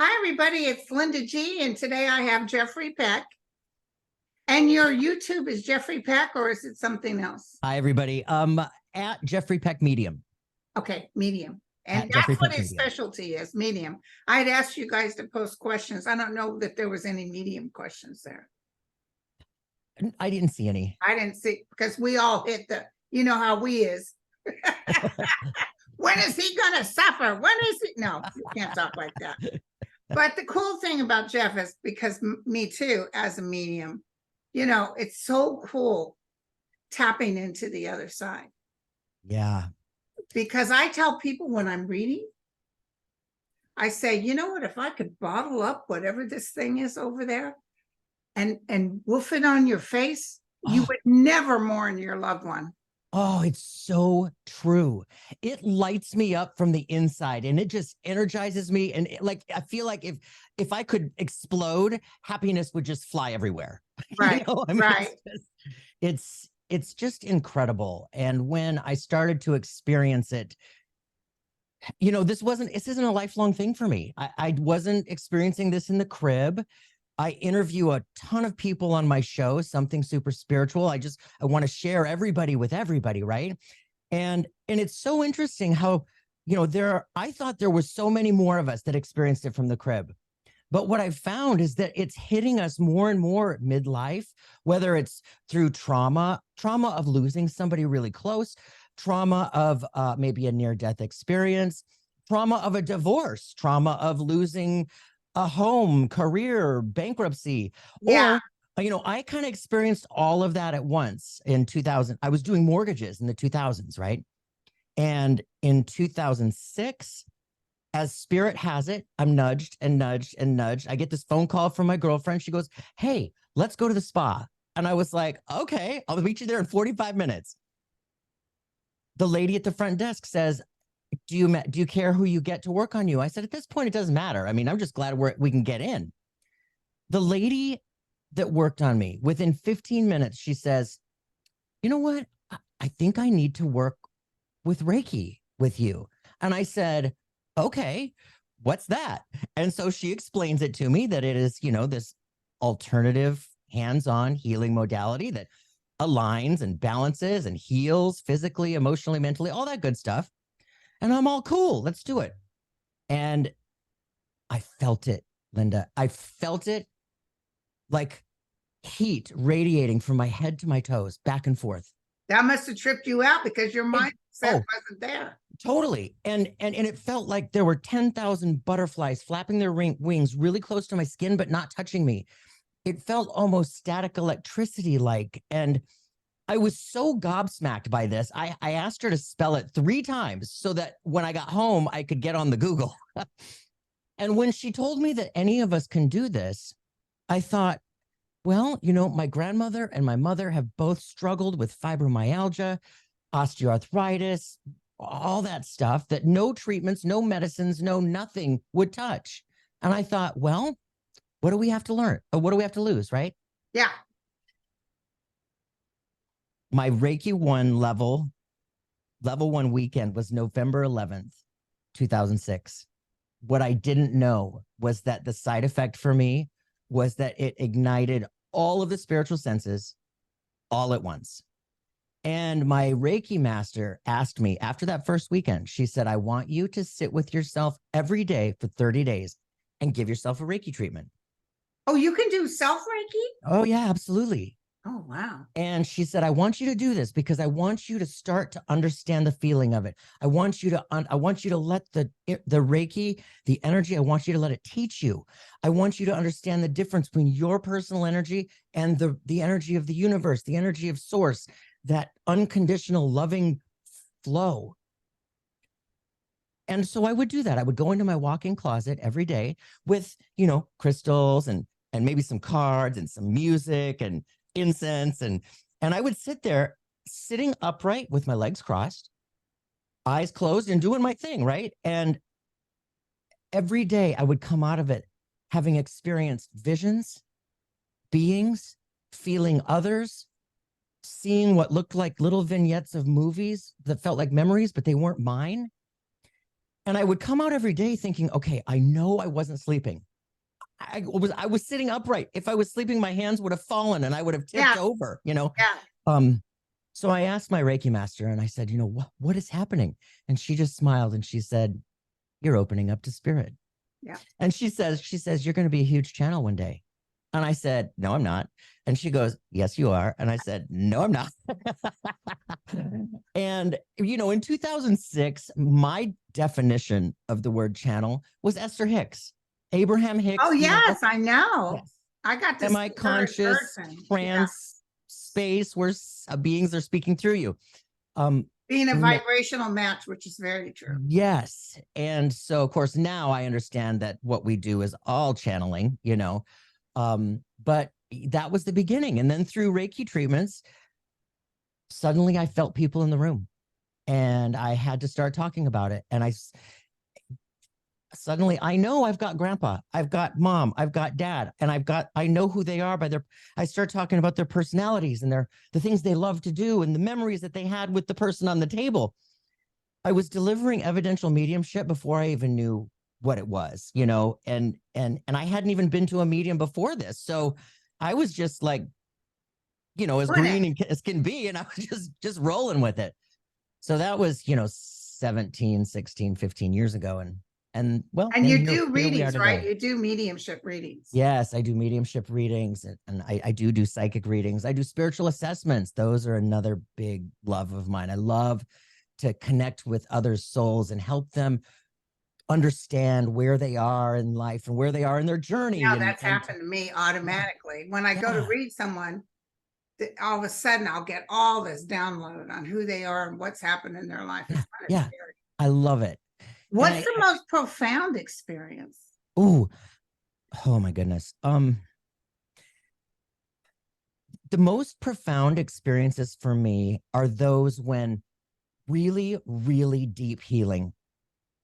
Hi, everybody. It's Linda G, and today I have Jeffrey Peck. And your YouTube is Jeffrey Peck, or is it something else? Hi, everybody. At Jeffrey Peck Medium. Okay, Medium. And At Jeffrey that's what Peck his Medium. specialty is, Medium. I had asked you guys to post questions. I don't know that there was any Medium questions there. I didn't see any. I didn't see, because we all hit you know how we is. When is he going to suffer? When is he? No, you can't talk like that. But the cool thing about Jeff is, because me too, as a medium, you know, it's so cool tapping into the other side. Yeah. Because I tell people when I'm reading, I say, you know what, if I could bottle up whatever this thing is over there and woof it on your face, you would never mourn your loved one. Oh, it's so true. It lights me up from the inside and it just energizes me. And I feel like if I could explode, happiness would just fly everywhere. Right. Right. It's just incredible. And when I started to experience it, this isn't a lifelong thing for me. I wasn't experiencing this in the crib. I interview a ton of people on my show, Something Super Spiritual. I want to share everybody with everybody, right? And it's so interesting how, I thought there were so many more of us that experienced it from the crib. But what I've found is that it's hitting us more and more at midlife, whether it's through trauma of losing somebody really close, trauma of maybe a near-death experience, trauma of a divorce, trauma of losing a home, career, bankruptcy. Yeah. Or, I kind of experienced all of that at once in 2000. I was doing mortgages in the 2000s, right? And in 2006, as spirit has it, I'm nudged and nudged and nudged. I get this phone call from my girlfriend. She goes, "Hey, let's go to the spa." And I was like, "Okay, I'll meet you there in 45 minutes. The lady at the front desk says, do you care who you get to work on you? I said, at this point, it doesn't matter. I mean, I'm just glad we can get in. The lady that worked on me, within 15 minutes, she says, "You know what? I think I need to work with Reiki with you." And I said, "Okay, what's that?" And so she explains it to me that it is, this alternative hands-on healing modality that aligns and balances and heals physically, emotionally, mentally, all that good stuff. And I'm all cool. Let's do it. And I felt it, Linda. I felt it like heat radiating from my head to my toes, back and forth. That must have tripped you out because your mindset wasn't there. Totally. And it felt like there were 10,000 butterflies flapping their wings really close to my skin, but not touching me. It felt almost static electricity-like. And I was so gobsmacked by this. I asked her to spell it 3 times so that when I got home, I could get on the Google. And when she told me that any of us can do this, I thought, well, my grandmother and my mother have both struggled with fibromyalgia, osteoarthritis, all that stuff that no treatments, no medicines, no nothing would touch. And I thought, well, what do we have to learn? Or what do we have to lose, right? Yeah. My Reiki 1 level 1 weekend was November 11th, 2006. What I didn't know was that the side effect for me was that it ignited all of the spiritual senses all at once. And my Reiki master asked me after that first weekend, she said, "I want you to sit with yourself every day for 30 days and give yourself a Reiki treatment." Oh, you can do self Reiki? Oh, yeah, absolutely. Oh, wow. And she said, "I want you to do this because I want you to start to understand the feeling of it. I want you to let the Reiki, the energy, I want you to let it teach you. I want you to understand the difference between your personal energy and the energy of the universe, the energy of source, that unconditional loving flow." And so I would do that. I would go into my walk-in closet every day with, crystals and maybe some cards and some music and incense. And I would sit there sitting upright with my legs crossed, eyes closed, and doing my thing, right? And every day I would come out of it having experienced visions, beings, feeling others, seeing what looked like little vignettes of movies that felt like memories, but they weren't mine. And I would come out every day thinking, okay, I know I wasn't sleeping. I was sitting upright. If I was sleeping, my hands would have fallen and I would have tipped over, you know. Yeah. So I asked my Reiki master and I said, you know, what is happening? And she just smiled and she said, you're opening up to spirit. Yeah. And she says, you're going to be a huge channel one day. And I said, no, I'm not. And she goes, yes, you are. And I said, no, I'm not. And, you know, in 2006, my definition of the word channel was Esther Hicks, Abraham Hicks. Oh, yes, I know. Yes. I got to Semi-conscious trance space where beings are speaking through you. Being a vibrational match, which is very true. Yes. And so, of course, now I understand that what we do is all channeling, you know, but that was the beginning. And then through Reiki treatments, suddenly I felt people in the room and I had to start talking about it. And suddenly I know I've got grandpa, I've got mom, I've got dad, and I know who they are by I start talking about their personalities and the things they love to do and the memories that they had with the person on the table. I was delivering evidential mediumship before I even knew what it was, you know, and I hadn't even been to a medium before this. So I was just like, you know, as green as can be. And I was just rolling with it. So that was, you know, 17, 16, 15 years ago. And well, and you do readings, right? You do mediumship readings. Yes, I do mediumship readings and I do psychic readings. I do spiritual assessments. Those are another big love of mine. I love to connect with other souls and help them understand where they are in life and where they are in their journey. Yeah, that's happened to me automatically. When I go to read someone, all of a sudden I'll get all this download on who they are and what's happened in their life. It's kind of scary. I love it. What's the most profound experience? Oh my goodness. The most profound experiences for me are those when really, really deep healing,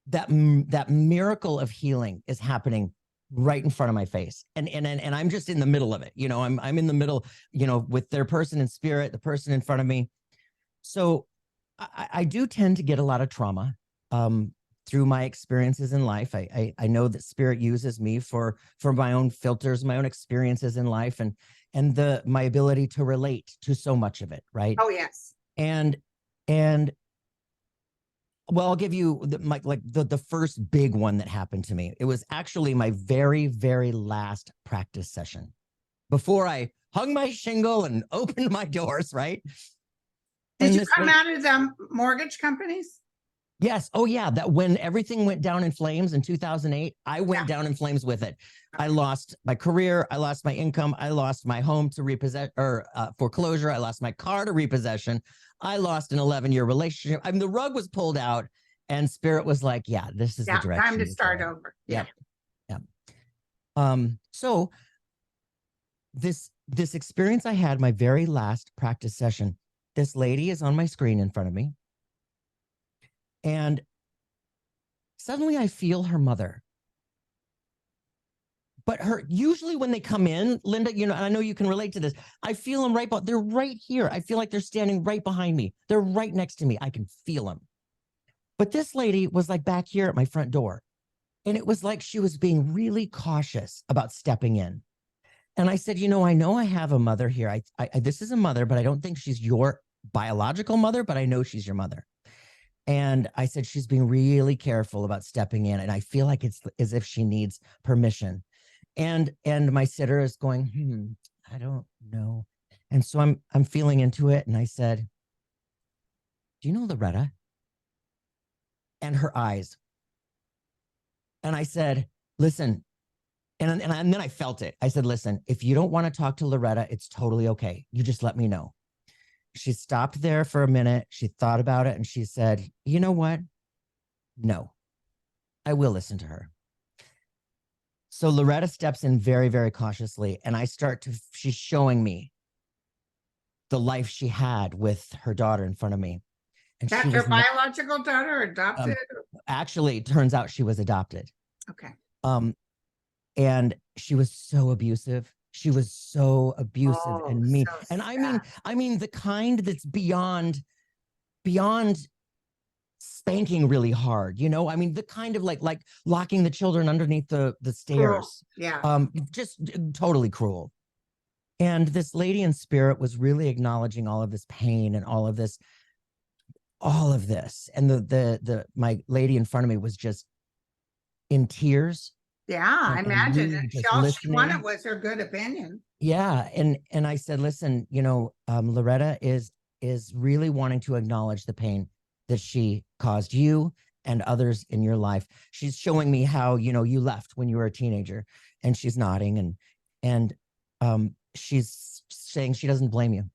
that miracle of healing is happening right in front of my face. And I'm just in the middle of it. You know, I'm in the middle, you know, with their person in spirit, the person in front of me. So I do tend to get a lot of trauma through my experiences in life. I know that spirit uses me for my own filters, my own experiences in life, and my ability to relate to so much of it. Right. Oh, yes. And well, I'll give you the first big one that happened to me. It was actually my very, very last practice session before I hung my shingle and opened my doors, right? Did you come out of the mortgage companies? Yes. Oh, yeah. That when everything went down in flames in 2008, I went down in flames with it. I lost my career. I lost my income. I lost my home to repossess or foreclosure. I lost my car to repossession. I lost an 11-year relationship. I mean, the rug was pulled out and spirit was like, yeah, this is the direction. Time to start over. Yeah. So this experience I had, my very last practice session, this lady is on my screen in front of me. And suddenly I feel her mother. But usually when they come in, Linda, you know, I know you can relate to this. I feel them they're right here. I feel like they're standing right behind me. They're right next to me. I can feel them. But this lady was like back here at my front door. And it was like she was being really cautious about stepping in. And I said, you know I have a mother here. This is a mother, but I don't think she's your biological mother, but I know she's your mother. And I said, she's being really careful about stepping in. And I feel like it's as if she needs permission. And my sitter is going, I don't know. And so I'm feeling into it. And I said, do you know Loretta? And her eyes. And I said, listen. And then I felt it. I said, listen, if you don't want to talk to Loretta, it's totally okay. You just let me know. She stopped there for a minute. She thought about it and she said, you know what? No, I will listen to her. So Loretta steps in very, very cautiously. And she's showing me the life she had with her daughter in front of me. And that's her biological daughter, adopted? Actually, it turns out she was adopted. Okay. And she was so abusive. She was so abusive and mean. So and I mean the kind that's beyond spanking really hard, you know, I mean, the kind of like locking the children underneath the Cruel. stairs, Yeah. just totally cruel. And this lady in spirit was really acknowledging all of this pain and all of this. And my lady in front of me was just in tears Yeah, I and imagine really it. just All she wanted listening. was her good opinion. Yeah. And I said, listen, you know, Loretta is really wanting to acknowledge the pain that she caused you and others in your life. She's showing me how, you know, you left when you were a teenager, and she's nodding and she's saying she doesn't blame you.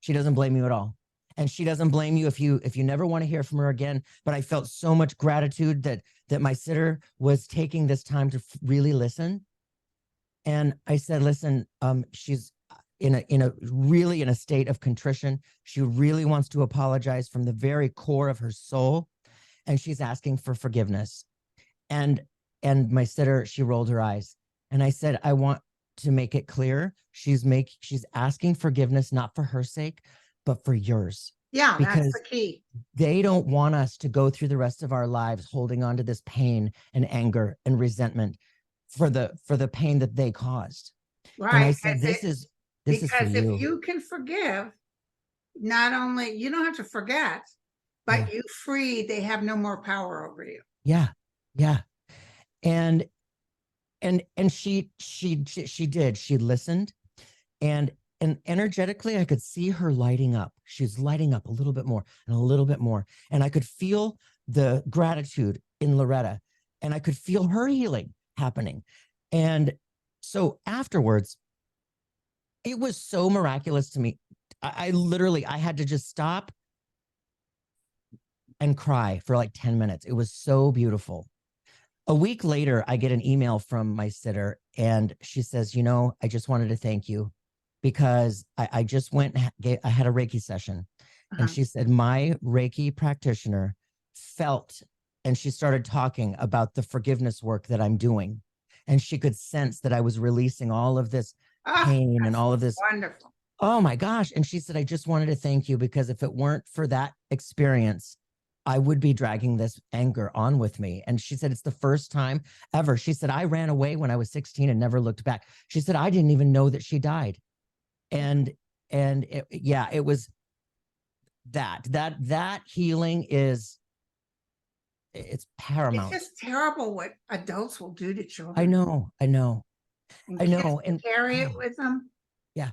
She doesn't blame you at all. And she doesn't blame you if you never want to hear from her again. But I felt so much gratitude that my sitter was taking this time to really listen. And I said, listen, she's in a state of contrition. She really wants to apologize from the very core of her soul, and she's asking for forgiveness. And my sitter, she rolled her eyes, and I said, I want to make it clear, she's asking forgiveness not for her sake, but for yours. Yeah, that's Because the key. they don't want us to go through the rest of our lives holding on to this pain and anger and resentment for the pain that they caused. And I Right. said, this is for Because if you. you can forgive, not only you don't have to forget, but Yeah. you free, they have no more power over you. Yeah. Yeah. And she did. She listened, and energetically I could see her lighting up. She was lighting up a little bit more and a little bit more. And I could feel the gratitude in Loretta, and I could feel her healing happening. And so afterwards, it was so miraculous to me. I literally, I had to just stop and cry for like 10 minutes. It was so beautiful. A week later, I get an email from my sitter, and she says, you know, I just wanted to thank you because I just went, I had a Reiki session. And she said, my Reiki practitioner felt, and she started talking about the forgiveness work that I'm doing. And she could sense that I was releasing all of this pain and all of this. Wonderful. Oh my gosh. And she said, I just wanted to thank you because if it weren't for that experience, I would be dragging this anger on with me. And she said, it's the first time ever. She said, I ran away when I was 16 and never looked back. She said, I didn't even know that she died. And it was that healing is, it's paramount. It's just terrible what adults will do to children. I know. And carry it with them. Yeah.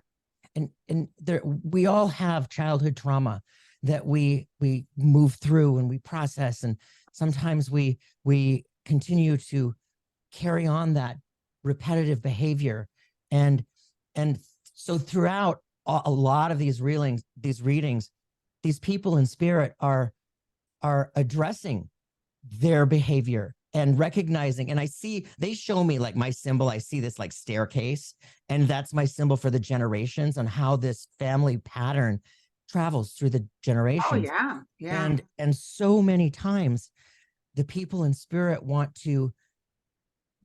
And there, we all have childhood trauma that we move through and we process. And sometimes we continue to carry on that repetitive behavior. And so throughout a lot of these readings, these people in spirit are addressing their behavior and recognizing, and they show me like my symbol. I see this like staircase, and that's my symbol for the generations on how this family pattern travels through the generations. Oh yeah. Yeah. And so many times the people in spirit want to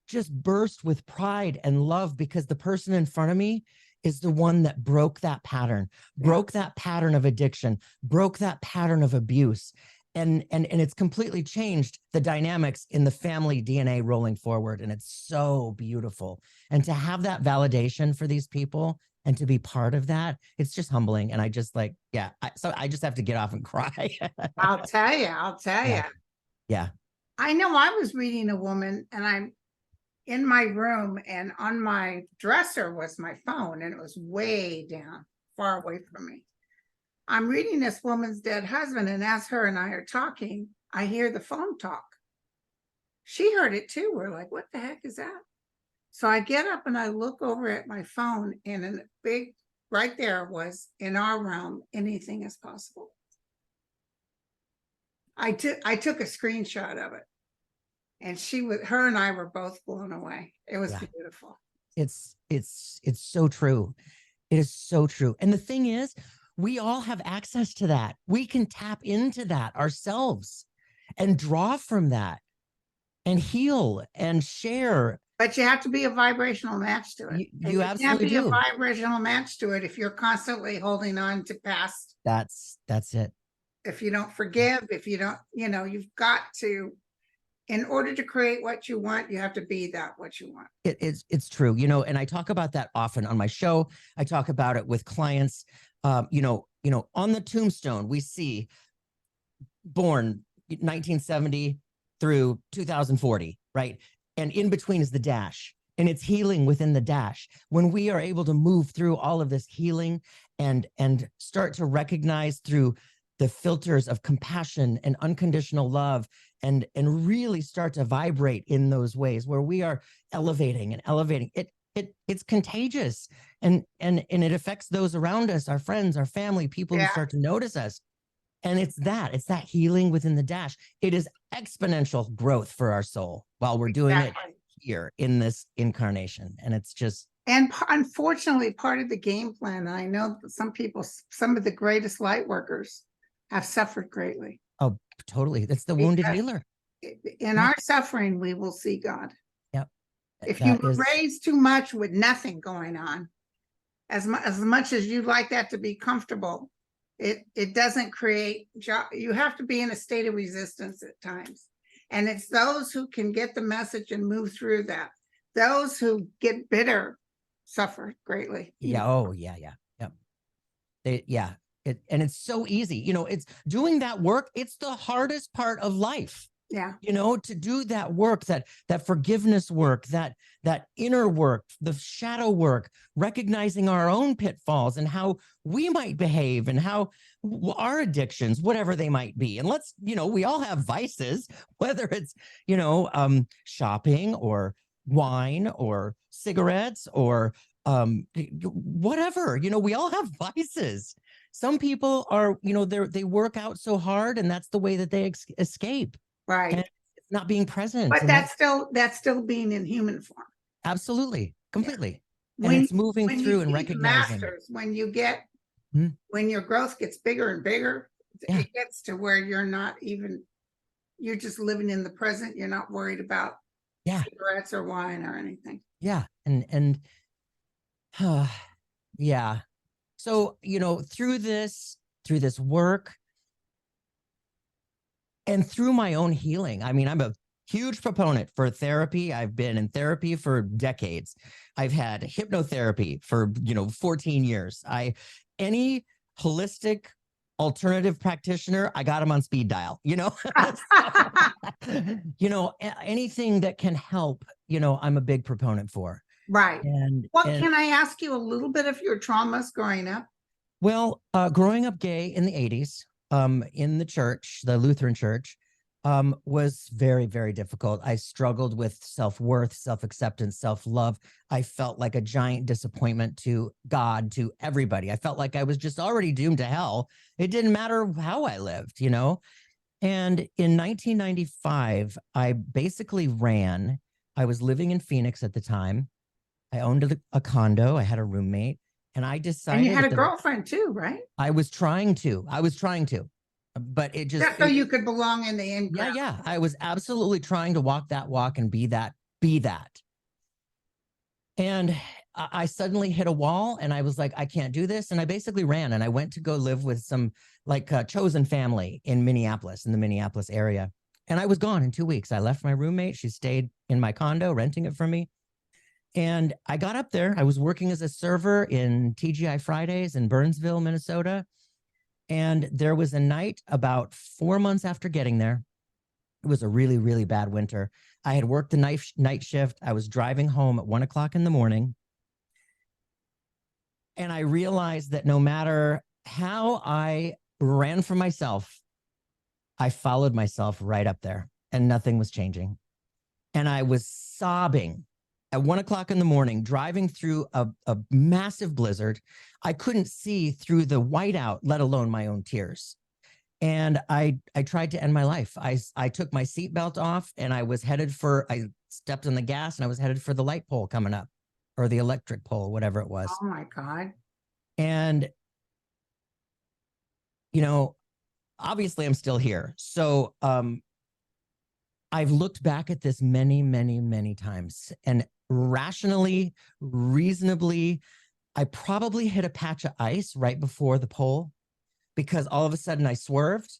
just burst with pride and love because the person in front of me is the one that broke that pattern, broke that pattern of addiction, broke that pattern of abuse. And it's completely changed the dynamics in the family DNA rolling forward. And it's so beautiful. And to have that validation for these people and to be part of that, it's just humbling. And I just like, so I just have to get off and cry. I'll tell you. Yeah. I know I was reading a woman, and I'm in my room, and on my dresser was my phone, and it was way down, far away from me. I'm reading this woman's dead husband, and as her and I are talking, I hear the phone talk. She heard it too. We're like, what the heck is that? So I get up and I look over at my phone, and in big, right there was, in our realm, anything is possible. I took a screenshot of it, and her and I were both blown away. It was beautiful. It's so true. It is so true. And the thing is, we all have access to that. We can tap into that ourselves and draw from that and heal and share. But you have to be a vibrational match to it. You absolutely can't be do. a vibrational match to it if you're constantly holding on to past. That's it. if you don't forgive, if you don't, you've got to, in order to create what you want, you have to be that what you want. It's true, and I talk about that often on my show. I talk about it with clients. On the tombstone, we see born 1970 through 2040, right? And in between is the dash, and it's healing within the dash. When we are able to move through all of this healing and start to recognize through the filters of compassion and unconditional love, and really start to vibrate in those ways where we are elevating, it's contagious, and it affects those around us, our friends, our family, people who start to notice us. And it's that healing within the dash. It is exponential growth for our soul while we're doing it here in this incarnation. And it's just. And unfortunately, part of the game plan, I know that some of the greatest light workers have suffered greatly. Oh, totally. That's the wounded healer. In our suffering, we will see God. Yep. If you raise too much with nothing going on, as much as you'd like that to be comfortable, it doesn't create joy. You have to be in a state of resistance at times. And it's those who can get the message and move through that. Those who get bitter suffer greatly. Yeah. Oh, yeah. Yep. And it's so easy. It's doing that work. It's the hardest part of life. Yeah. To do that work, that forgiveness work, that inner work, the shadow work, recognizing our own pitfalls and how we might behave and how our addictions, whatever they might be. And we all have vices, whether it's, shopping or wine or cigarettes or whatever, we all have vices. Some people are, they work out so hard, and that's the way that they escape. Right. And it's not being present. But that's still being in human form. Absolutely. Completely. Yeah. And it's moving through and recognizing. When your growth gets bigger and bigger, it gets to where you're just living in the present. You're not worried about cigarettes or wine or anything. Yeah. Yeah. So, through this work, and through my own healing, I'm a huge proponent for therapy. I've been in therapy for decades. I've had hypnotherapy for, 14 years. Any holistic alternative practitioner, I got them on speed dial, anything that can help, I'm a big proponent for. Right. Can I ask you a little bit of your traumas growing up? Well, growing up gay in the 80s, in the church, the Lutheran church, was very, very difficult. I struggled with self-worth, self-acceptance, self-love. I felt like a giant disappointment to God, to everybody. I felt like I was just already doomed to hell. It didn't matter how I lived, And in 1995, I basically ran. I was living in Phoenix at the time. I owned a condo. I had a roommate. And I decided. And you had a girlfriend too, right? I was trying to, but it just. So you could belong in the in. Yeah. I was absolutely trying to walk that walk and be that. And I suddenly hit a wall, and I was like, I can't do this. And I basically ran, and I went to go live with some chosen family in Minneapolis, in the Minneapolis area. And I was gone in 2 weeks. I left my roommate. She stayed in my condo, renting it from me. And I got up there. I was working as a server in TGI Fridays in Burnsville, Minnesota. And there was a night about 4 months after getting there. It was a really, really bad winter. I had worked the night shift. I was driving home at 1 o'clock in the morning. And I realized that no matter how I ran for myself, I followed myself right up there, and nothing was changing. And I was sobbing at 1 o'clock in the morning, driving through a massive blizzard. I couldn't see through the whiteout, let alone my own tears. And I tried to end my life. I took my seatbelt off, and I stepped on the gas, and I was headed for the light pole coming up, or the electric pole, whatever it was. Oh my God. And, obviously I'm still here. So, I've looked back at this many, many, many times, and rationally, reasonably, I probably hit a patch of ice right before the pole, because all of a sudden I swerved,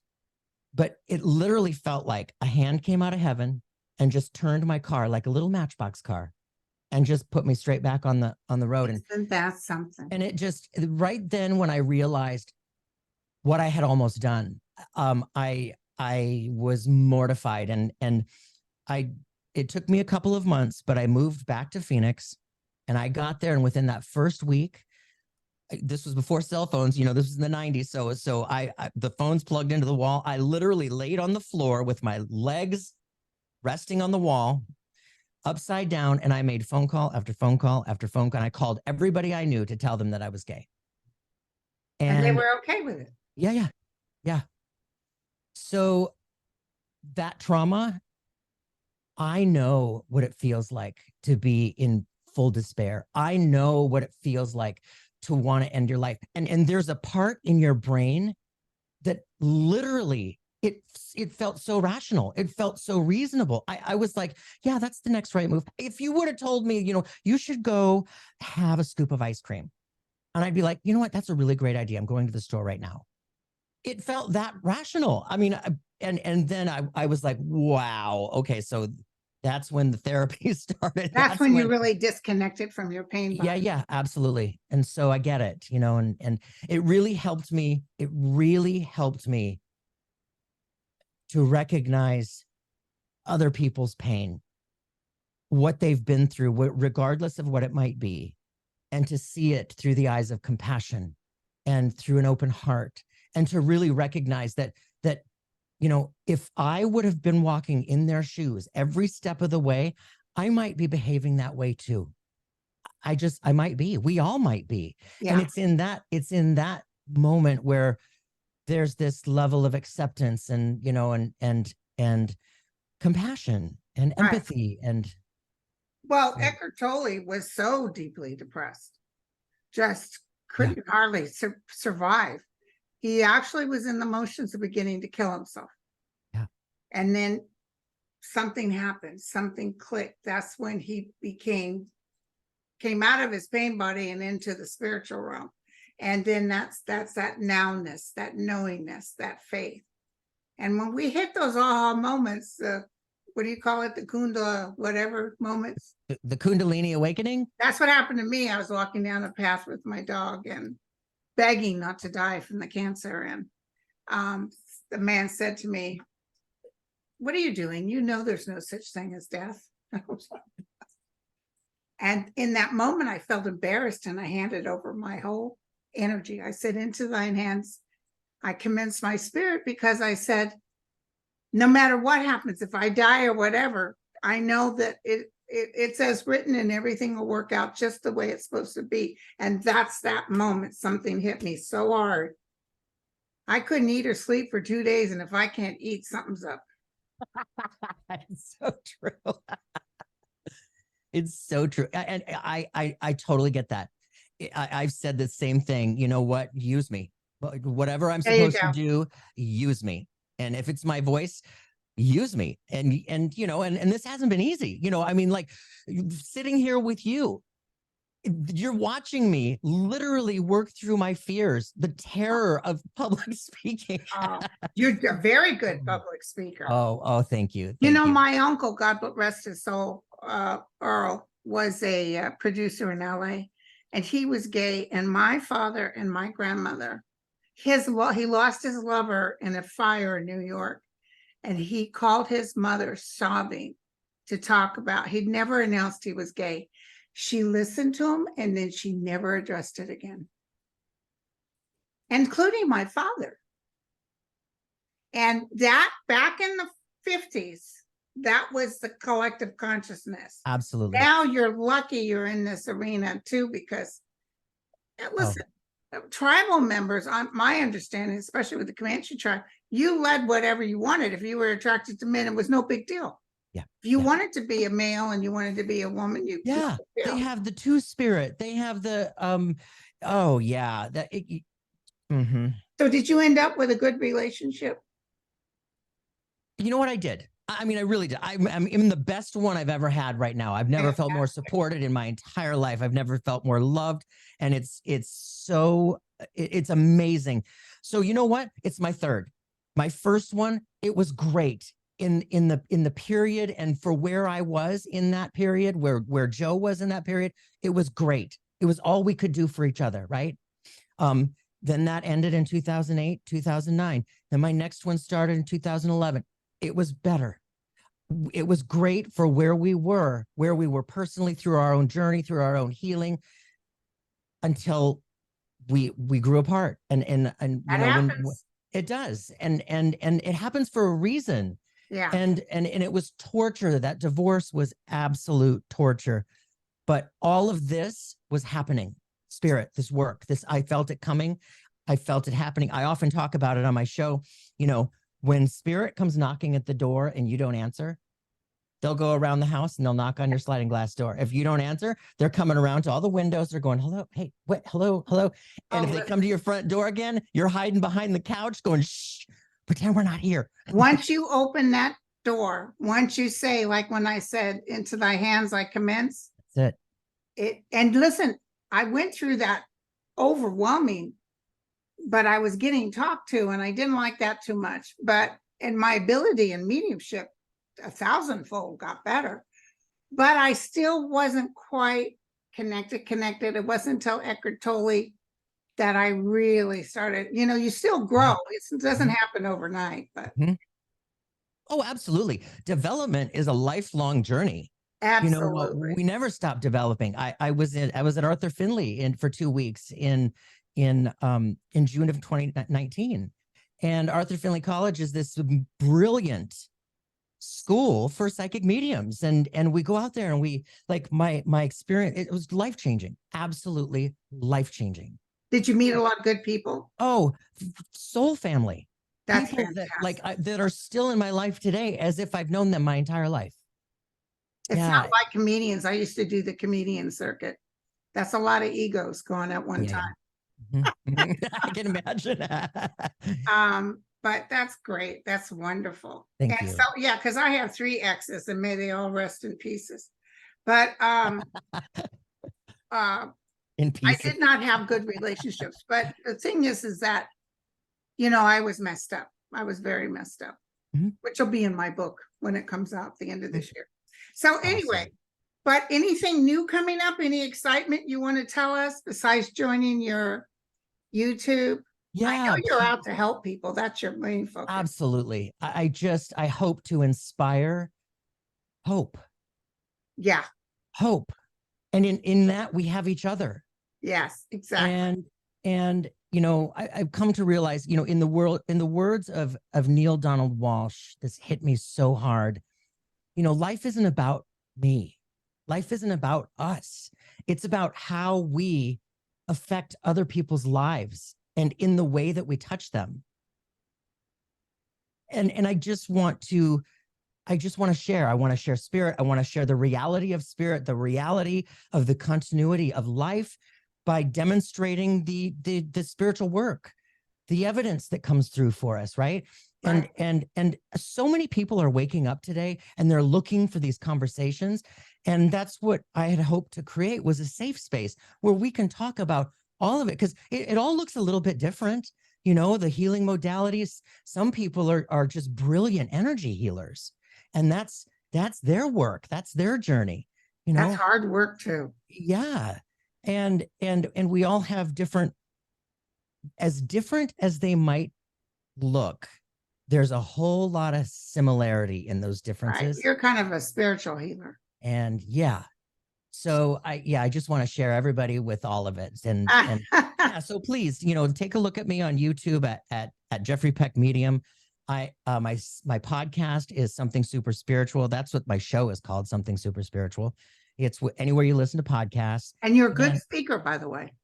but it literally felt like a hand came out of heaven and just turned my car like a little Matchbox car and just put me straight back on the road. Isn't that something? And it just, right then when I realized what I had almost done, I was mortified, and it took me a couple of months, but I moved back to Phoenix, and I got there, and within that first week, this was before cell phones, this was in the 90s. So I the phone's plugged into the wall. I literally laid on the floor with my legs resting on the wall, upside down, and I made phone call after phone call after phone call. And I called everybody I knew to tell them that I was gay. And they were okay with it. Yeah. So that trauma, I know what it feels like to be in full despair. I know what it feels like to want to end your life. And there's a part in your brain that literally it felt so rational. It felt so reasonable. I was like, yeah, that's the next right move. If you would have told me, you should go have a scoop of ice cream, and I'd be like, you know what? That's a really great idea. I'm going to the store right now. It felt that rational. I mean, and then I was like, wow, okay, so that's when the therapy started. That's when you really disconnected from your pain body. Yeah, absolutely. And so I get it, and it really helped me. It really helped me to recognize other people's pain, what they've been through, regardless of what it might be, and to see it through the eyes of compassion and through an open heart, and to really recognize that if I would have been walking in their shoes every step of the way, I might be behaving that way too. I might be. We all might be. Yeah. And it's in that moment where there's this level of acceptance and compassion and empathy. Right. And well, Eckhart Tolle was so deeply depressed, just couldn't hardly survive. He actually was in the motions of beginning to kill himself. Yeah. And then something happened, something clicked. That's when he came out of his pain body and into the spiritual realm. And then that's that nowness, that knowingness, that faith. And when we hit those aha moments, what do you call it? The Kundala, whatever moments. The Kundalini awakening? That's what happened to me. I was walking down a path with my dog and begging not to die from the cancer. And the man said to me, what are you doing? You know there's no such thing as death. And in that moment, I felt embarrassed, and I handed over my whole energy. I said, into thine hands, I commenced my spirit, because I said, no matter what happens, if I die or whatever, I know that it's as written, and everything will work out just the way it's supposed to be. And that's that moment. Something hit me so hard. I couldn't eat or sleep for 2 days. And if I can't eat, something's up. It's so true. It's so true. And I totally get that. I've said the same thing. You know what? Use me. Whatever I'm supposed to do, use me. And if it's my voice, use me. And this hasn't been easy. I mean, like sitting here with you, you're watching me literally work through my fears, the terror of public speaking. You're a very good public speaker. Oh, thank you. My uncle, God rest his soul, Earl, was a producer in LA, and he was gay. And my father and my grandmother, he lost his lover in a fire in New York, and he called his mother sobbing to talk about, he'd never announced he was gay. She listened to him, and then she never addressed it again, including my father. And that back in the 50s, that was the collective consciousness. Absolutely. Now you're lucky you're in this arena too, because listen, tribal members, my understanding, especially with the Comanche tribe, you led whatever you wanted. If you were attracted to men, it was no big deal. Yeah. If you wanted to be a male and you wanted to be a woman, they have the two spirit. They have the So did you end up with a good relationship? You know what I did? I mean, I really did. I'm in the best one I've ever had right now. I've never felt more supported in my entire life. I've never felt more loved. And it's so It's amazing. So you know what? It's my third. My first one, it was great in the period, and for where I was in that period, where Joe was in that period, it was great. It was all we could do for each other, right? Then that ended in 2008, 2009. Then my next one started in 2011. It was better. It was great for where we were personally, through our own journey, through our own healing, until we grew apart. And you That know, when happens. it does, and it happens for a reason. Yeah. And it was torture. That divorce was absolute torture. But all of this was happening. Spirit, this work, this, I felt it coming. I felt it happening. I often talk about it on my show. You know, when spirit comes knocking at the door and you don't answer, they'll go around the house and they'll knock on your sliding glass door. If you don't answer, they're coming around to all the windows. They're going, hello, hey, what, hello, hello. And if they come to your front door again, you're hiding behind the couch going, shh, pretend we're not here. Once you open that door, once you say, like when I said, into thy hands I commence, That's and listen, I went through that overwhelming, but I was getting talked to, and I didn't like that too much. But in my ability in mediumship, 1,000-fold got better, but I still wasn't quite connected. It wasn't until Eckhart Tolle that I really started, you know, you still grow. It doesn't happen overnight, but. Oh, absolutely. Development is a lifelong journey. Absolutely. You know, we never stop developing. I was at Arthur Findlay for 2 weeks in June of 2019. And Arthur Findlay College is this brilliant school for psychic mediums. And we go out there and we, like, my experience, it was life-changing, absolutely life-changing. Did you meet a lot of good people? Oh, soul family. That's people that that are still in my life today, as if I've known them my entire life. It's not like comedians. I used to do the comedian circuit. That's a lot of egos going at one time. I can imagine. But that's great. That's wonderful. Thank you. So, yeah, because I have 3 exes, and may they all rest in pieces. But in pieces. I did not have good relationships. But the thing is that, you know, I was messed up. I was very messed up, which will be in my book when it comes out at the end of this year. So anyway, but anything new coming up? Any excitement you want to tell us besides joining your YouTube? Yeah, I know you're out to help people. That's your main focus. Absolutely. I hope to inspire hope. Yeah. Hope. And in that we have each other. Yes, exactly. And you know, I've come to realize, you know, in the words of Neil Donald Walsh, this hit me so hard. You know, life isn't about me. Life isn't about us. It's about how we affect other people's lives and in the way that we touch them. And I just want to share. I want to share spirit. I want to share the reality of spirit, the reality of the continuity of life, by demonstrating the spiritual work, the evidence that comes through for us, right? And so many people are waking up today and they're looking for these conversations. And that's what I had hoped to create, was a safe space where we can talk about all of it, because it all looks a little bit different. You know, the healing modalities, some people are just brilliant energy healers, and that's their work. That's their journey. You know, that's hard work too. Yeah. And we all have different as they might look. There's a whole lot of similarity in those differences. Right. You're kind of a spiritual healer. And yeah. So I just want to share everybody with all of it. And yeah, so please, you know, take a look at me on YouTube at Jeffrey Peck Medium. My podcast is Something Super Spiritual. That's what my show is called, Something Super Spiritual. It's anywhere you listen to podcasts. And you're a good speaker, by the way.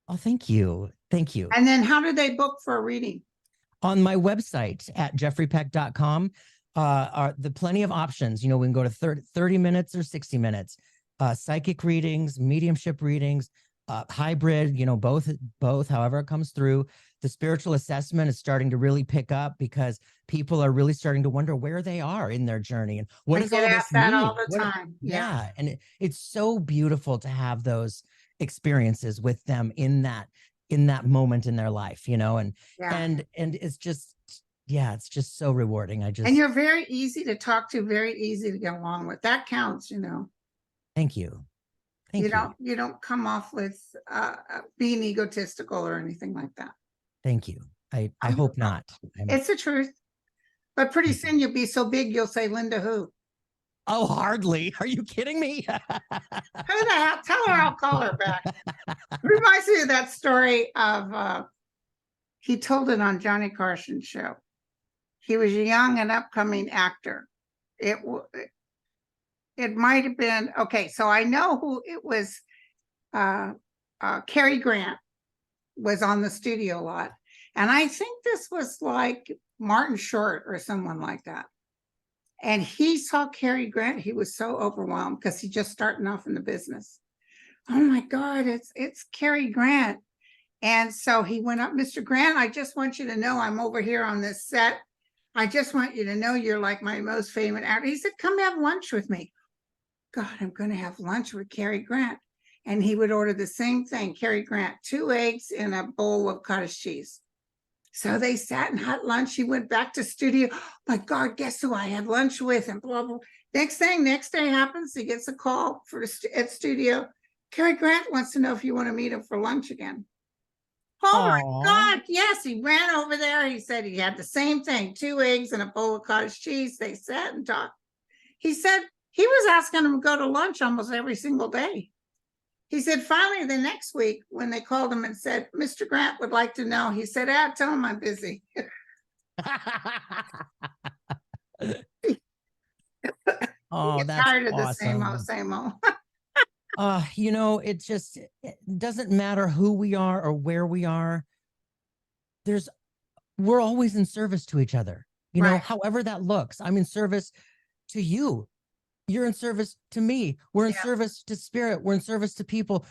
Oh, thank you. Thank you. And then how do they book for a reading? On my website at jeffreypeck.com are the plenty of options. You know, we can go to 30 minutes or 60 minutes, psychic readings, mediumship readings, hybrid, you know, both, however it comes through. The spiritual assessment is starting to really pick up because people are really starting to wonder where they are in their journey and what does all this mean? All the time. Yeah. And it's so beautiful to have those experiences with them in that in that moment in their life, and Yeah. it's just, yeah, it's just so rewarding. And you're very easy to talk to, very easy to get along with. That counts, Thank you. Thank you. You don't come off with being egotistical or anything like that. Thank you. I hope not. It's the truth. But pretty soon you'll be so big, you'll say, Linda who? Oh, hardly. Are you kidding me? Who the hell? Tell her I'll call her back. Reminds me of that story of, he told it on Johnny Carson's show. He was a young and upcoming actor. It might have been, okay, so I know who it was. Cary Grant was on the studio a lot. And I think this was like Martin Short or someone like that. And he saw Cary Grant. He was so overwhelmed because he's just starting off in the business. Oh my God, it's Cary Grant. And so he went up, Mr. Grant, I just want you to know I'm over here on this set. I just want you to know you're like my most famous actor. He said, come have lunch with me. God, I'm going to have lunch with Cary Grant. And he would order the same thing, Cary Grant, 2 eggs and a bowl of cottage cheese. So they sat and had lunch. He went back to studio. Oh my God, guess who I had lunch with? And blah, blah. Next day happens. He gets a call at studio. Cary Grant wants to know if you want to meet him for lunch again. Oh my God, yes. He ran over there. He said he had the same thing, 2 eggs and a bowl of cottage cheese. They sat and talked. He said he was asking him to go to lunch almost every single day. He said, finally, the next week, when they called him and said, Mr. Grant would like to know, he said, tell him I'm busy. Oh, that's tired of awesome. the same old. It doesn't matter who we are or where we are. We're always in service to each other, Right. however that looks. I'm in service to you. You're in service to me. We're in service to spirit. We're in service to people.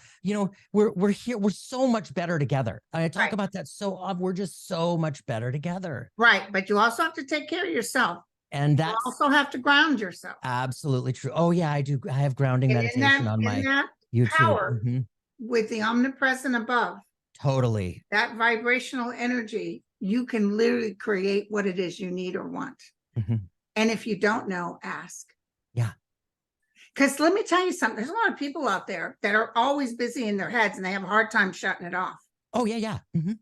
We're here. We're so much better together. I talk about that so often. We're just so much better together. Right. But you also have to take care of yourself. And you also have to ground yourself. Absolutely true. Oh yeah, I do. I have grounding meditation on my YouTube. Power with the omnipresent above. Totally. That vibrational energy, you can literally create what it is you need or want. And if you don't know, ask. Yeah. Because let me tell you something, there's a lot of people out there that are always busy in their heads and they have a hard time shutting it off. Oh, yeah.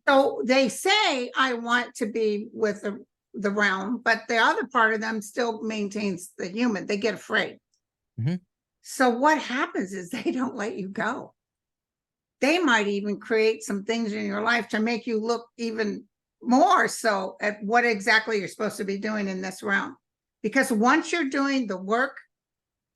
So they say, I want to be with the realm, but the other part of them still maintains the human. They get afraid. So what happens is they don't let you go. They might even create some things in your life to make you look even more so at what exactly you're supposed to be doing in this realm. Because once you're doing the work,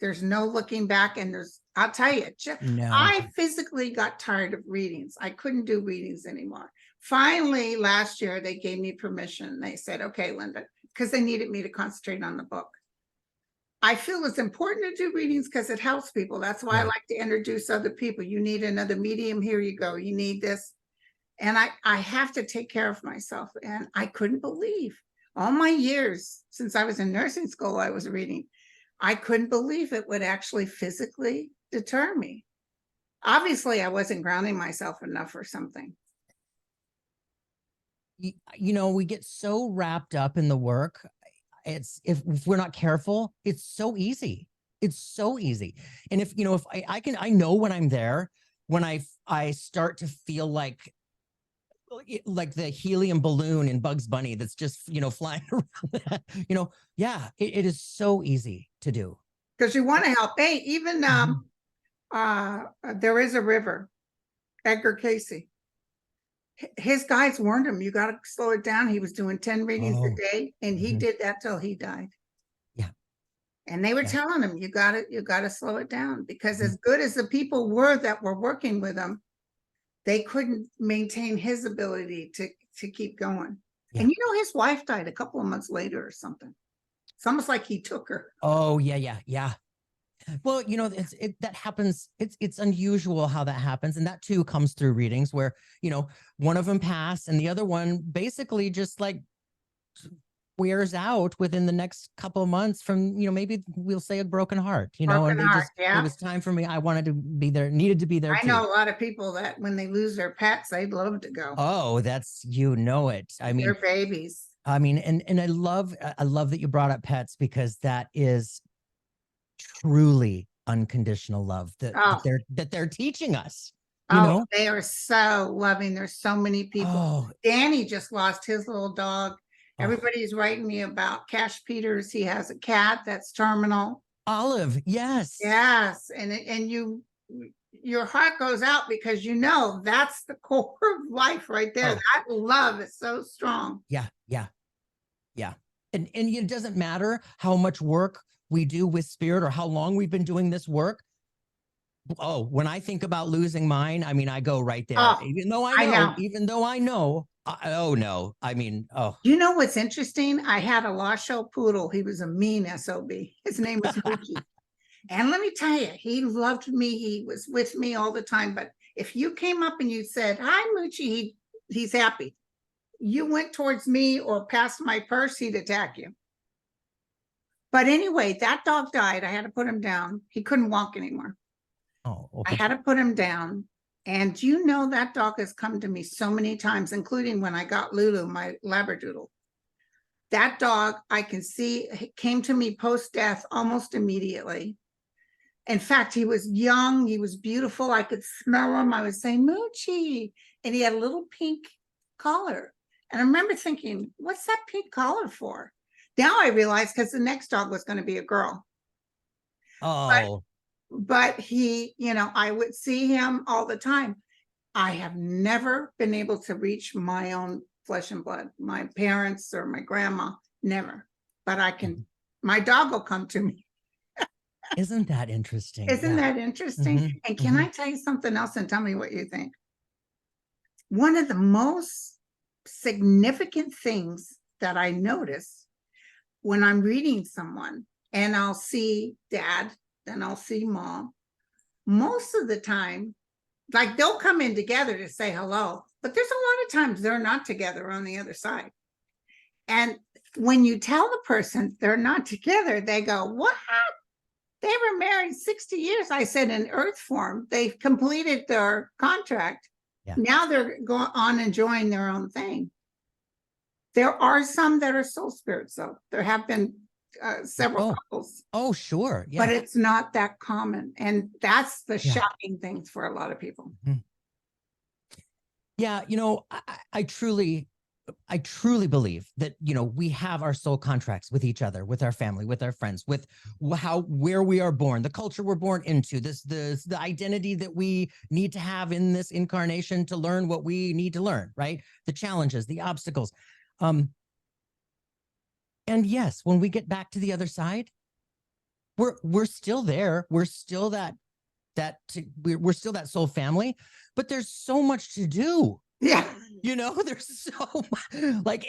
there's no looking back. And I'll tell you, I physically got tired of readings. I couldn't do readings anymore. Finally, last year, they gave me permission. They said, okay, Linda, because they needed me to concentrate on the book. I feel it's important to do readings because it helps people. That's why I like to introduce other people. You need another medium, here you go. You need this. And I have to take care of myself. And I couldn't believe all my years since I was in nursing school, I was reading. I couldn't believe it would actually physically deter me. Obviously, I wasn't grounding myself enough or something. We get so wrapped up in the work. If we're not careful, it's so easy. It's so easy. And if I know when I'm there, when I start to feel like the helium balloon in Bugs Bunny that's just, flying around, it is so easy to do. Because you want to help. Hey, even there is a river, Edgar Casey. His guides warned him, you got to slow it down. He was doing 10 readings a day, and he did that till he died. Yeah. And they were telling him, you got to slow it down, because as good as the people were that were working with him, they couldn't maintain his ability to keep going. Yeah. And his wife died a couple of months later or something. It's almost like he took her. Oh, yeah. Well, that happens. It's unusual how that happens. And that too comes through readings where, one of them passed and the other one basically just like wears out within the next couple of months from, maybe we'll say a broken heart, and Broken heart, it yeah. was time for me. I wanted to be there, needed to be there I too. know a lot of people that when they lose their pets, they'd love to go. Oh, that's, it. I mean, They're babies. and I love that you brought up pets, because that is truly unconditional love Oh, that they're teaching us. oh, they are so loving. There's so many people. Oh, Danny just lost his little dog. oh, Everybody's writing me about Cash Peters. He has a cat that's terminal. Olive, yes. Yes, and your heart goes out because that's the core of life right there. Oh. That love is so strong. Yeah. And it doesn't matter how much work we do with spirit or how long we've been doing this work. Oh, when I think about losing mine, I mean, I go right there. Oh, Even though I know, oh no, I mean, oh. You know what's interesting? I had a Lasho poodle. He was a mean SOB. His name was Mookie. And let me tell you, he loved me. He was with me all the time. But if you came up and you said, "Hi, Moochie," he's happy. You went towards me or past my purse, he'd attack you. But anyway, that dog died. I had to put him down. He couldn't walk anymore. Oh, I had to put him down. And that dog has come to me so many times, including when I got Lulu, my Labradoodle. That dog, I can see, came to me post-death almost immediately. In fact, he was young. He was beautiful. I could smell him. I was saying, Moochie. And he had a little pink collar. And I remember thinking, what's that pink collar for? Now I realize because the next dog was going to be a girl. Oh. But he, I would see him all the time. I have never been able to reach my own flesh and blood, my parents or my grandma, never. But I can, my dog will come to me. Isn't that interesting? Isn't that interesting? And can I tell you something else and tell me what you think? One of the most significant things that I notice when I'm reading someone and I'll see dad, then I'll see mom, most of the time, like they'll come in together to say hello, but there's a lot of times they're not together on the other side. And when you tell the person they're not together, they go, what? They were married 60 years. I said, in earth form, they've completed their contract. Yeah. Now they're going on enjoying their own thing. There are some that are soul spirits, though. There have been several couples. Oh, sure. Yeah. But it's not that common. And that's the shocking thing for a lot of people. Yeah. I truly believe that, we have our soul contracts with each other, with our family, with our friends, with where we are born, the culture we're born into, the identity that we need to have in this incarnation to learn what we need to learn, right? The challenges, the obstacles. And yes, when we get back to the other side, we're still there. We're still we're still that soul family, but there's so much to do. Yeah. There's so much, like,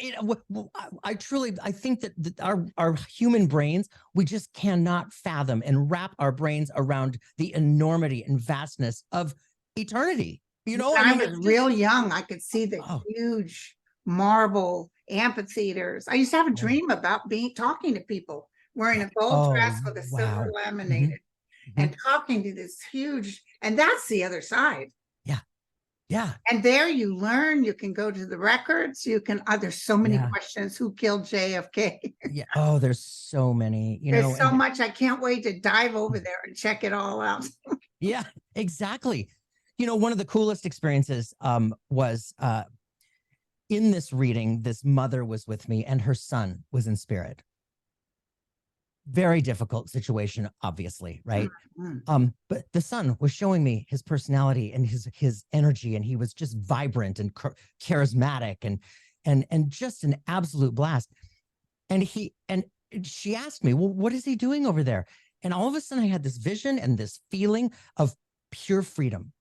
I think that our human brains, we just cannot fathom and wrap our brains around the enormity and vastness of eternity. When I was real young, I could see the huge marble amphitheaters. I used to have a dream about talking to people wearing a gold dress with a silver laminated and talking to this huge, and that's the other side. Yeah. And there you learn, you can go to the records, there's so many questions. Who killed JFK? Yeah. Oh, there's so many, there's so much. I can't wait to dive over there and check it all out. Yeah, exactly. One of the coolest experiences was in this reading, this mother was with me and her son was in spirit. Very difficult situation, obviously, right? But the son was showing me his personality and his energy, and he was just vibrant and charismatic and just an absolute blast. And she asked me, well, what is he doing over there? And all of a sudden I had this vision and this feeling of pure freedom.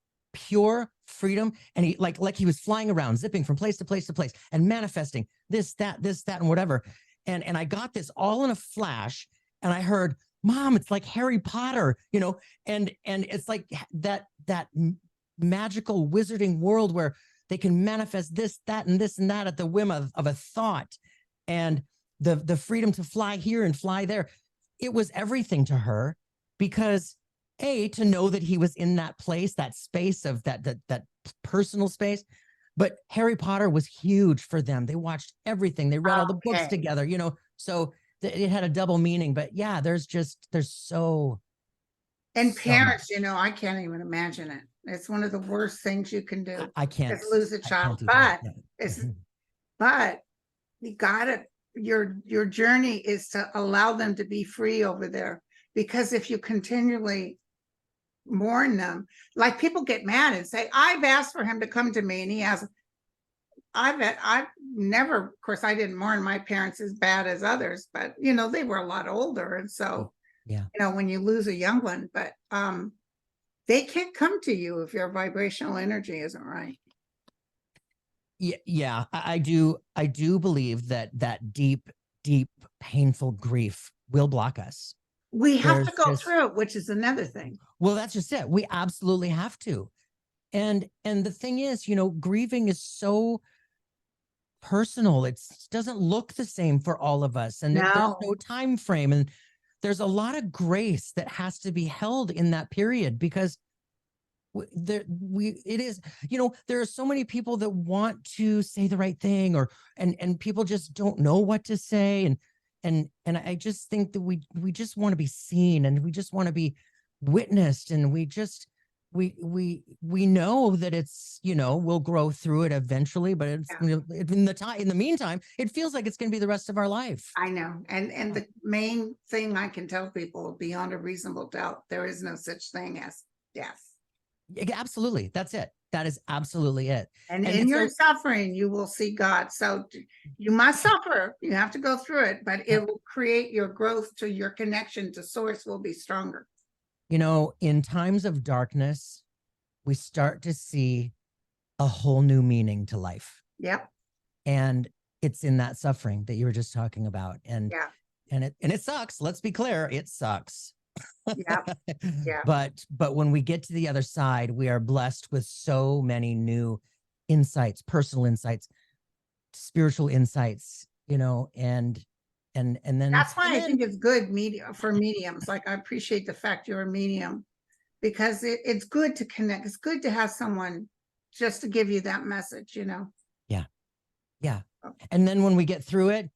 And he like he was flying around, zipping from place to place to place and manifesting this, that, and whatever. And I got this all in a flash. And I heard, Mom, it's like Harry Potter, and it's like that magical wizarding world where they can manifest this, that, and this and that at the whim of a thought. And the freedom to fly here and fly there. It was everything to her, because to know that he was in that place, that space of that personal space. But Harry Potter was huge for them. They watched everything. They read all the books together, so it had a double meaning. But yeah, there's so. And so parents, I can't even imagine it. It's one of the worst things you can do. I can't is lose a child. either. But but you gotta, your journey is to allow them to be free over there. Because if you continually mourn them, like people get mad and say, I've asked for him to come to me and he hasn't. I've never, of course, I didn't mourn my parents as bad as others, but they were a lot older. And so, when you lose a young one, but they can't come to you if your vibrational energy isn't right. Yeah, I do believe that deep, painful grief will block us. We have to go through it, which is another thing. Well, that's just it. We absolutely have to. And the thing is, grieving is so personal. It doesn't look the same for all of us. And there's no time frame. And there's a lot of grace that has to be held in that period, because there are so many people that want to say the right thing, and people just don't know what to say. And I just think that we just want to be seen, and we just want to be witnessed, and we know that it's, we'll grow through it eventually, but it's in the meantime, it feels like it's going to be the rest of our life. I know. And the main thing I can tell people, beyond a reasonable doubt, there is no such thing as death. Absolutely. That's it. That is absolutely it. And in your suffering, you will see God. So you must suffer. You have to go through it, but it will create your growth, to your connection to source will be stronger. In times of darkness, we start to see a whole new meaning to life. Yep. And it's in that suffering that you were just talking about. And it sucks. Let's be clear. It sucks. Yeah. But when we get to the other side, we are blessed with so many new insights, personal insights, spiritual insights, and then that's why I think it's good for mediums. Like, I appreciate the fact you're a medium, because it's good to connect. It's good to have someone just to give you that message, Yeah. And then when we get through it,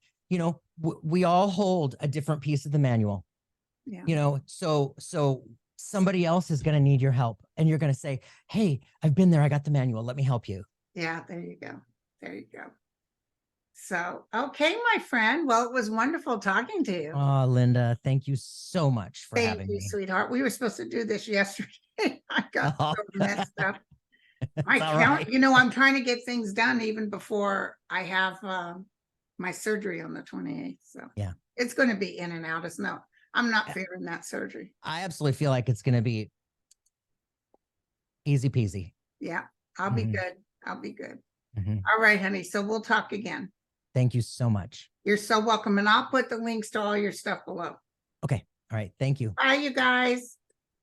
we all hold a different piece of the manual. So somebody else is going to need your help, and you're going to say, hey, I've been there. I got the manual. Let me help you. Yeah, there you go. So, okay, my friend. Well, it was wonderful talking to you. Oh, Linda, thank you so much for having me. Sweetheart. We were supposed to do this yesterday. I got so messed up. I'm trying to get things done even before I have my surgery on the 28th. So it's going to be in and out. I'm not fearing that surgery. I absolutely feel like it's going to be easy peasy. Yeah, I'll be good. All right, honey. So we'll talk again. Thank you so much. You're so welcome. And I'll put the links to all your stuff below. Okay. All right. Thank you. Bye, you guys.